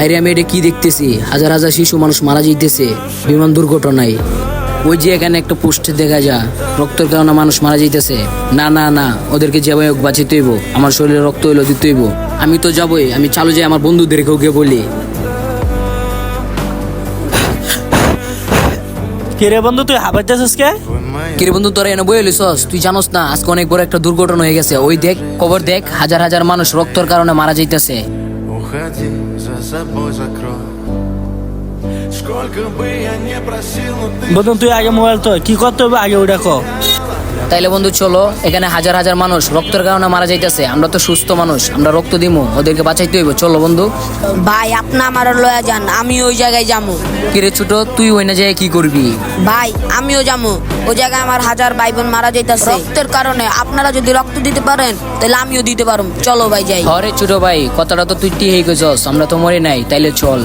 আরে আমি এটা কি দেখতেছি, হাজার হাজার শিশু মানুষ মারা যাইতেছে বিমান দুর্ঘটনায়। ওই যে এখানে একটা পোস্ট দেখা যায়, রক্তের কারণে মানুষ মারা যাইতেছে। না না না, ওদেরকে যেভাবে হোক বাঁচাইতে হইব, আমার শরীরে রক্ত হইলো দিতে হইব। আমি তো যাবই, আমি চালু যাই আমার বন্ধুদেরকেও গিয়ে বলি। কিরে বন্ধু তুই হাবার যাচ্ছিস কে? কিরে বন্ধু, তোরা এনে বই লিসস? তুই জানোস না আজকে অনেক বড় একটা দুর্ঘটনা হয়ে গেছে? ওই দেখ, খবর দেখ, হাজার হাজার মানুষ রক্তের কারণে মারা যাইতেছে। Уходи, за собой закрой. Сколько бы я не просил, но ты বন্ধু তুই আগে মোবাইল তো কি করতে হবে আগে ওটা কো। তাইলে বন্ধু চলো, এখানে হাজার হাজার মানুষ রক্তের কারণে মারা যাইতেছে, আমরা তো সুস্থ মানুষ, আমরা রক্ত দিমু, ওদেরকে বাঁচাইতে হইব। চলো বন্ধু। ভাই আপনি আমার লয়া যান, আমি ওই জায়গায় যাবো। কিরে ছোট, তুই ওই না যায় কি করবি? ভাই আমিও যাবো, ওই জায়গায় আমার হাজার ভাই বোন মারা যাইতেছে রক্তের কারণে। আপনারা যদি রক্ত দিতে পারেন তাহলে আমিও দিতে পারবো। চলো ভাই যাই। আরে ছোট ভাই, কথাটা তো তুই ঠিক গেছস, আমরা তো মরে নাই, তাইলে চল।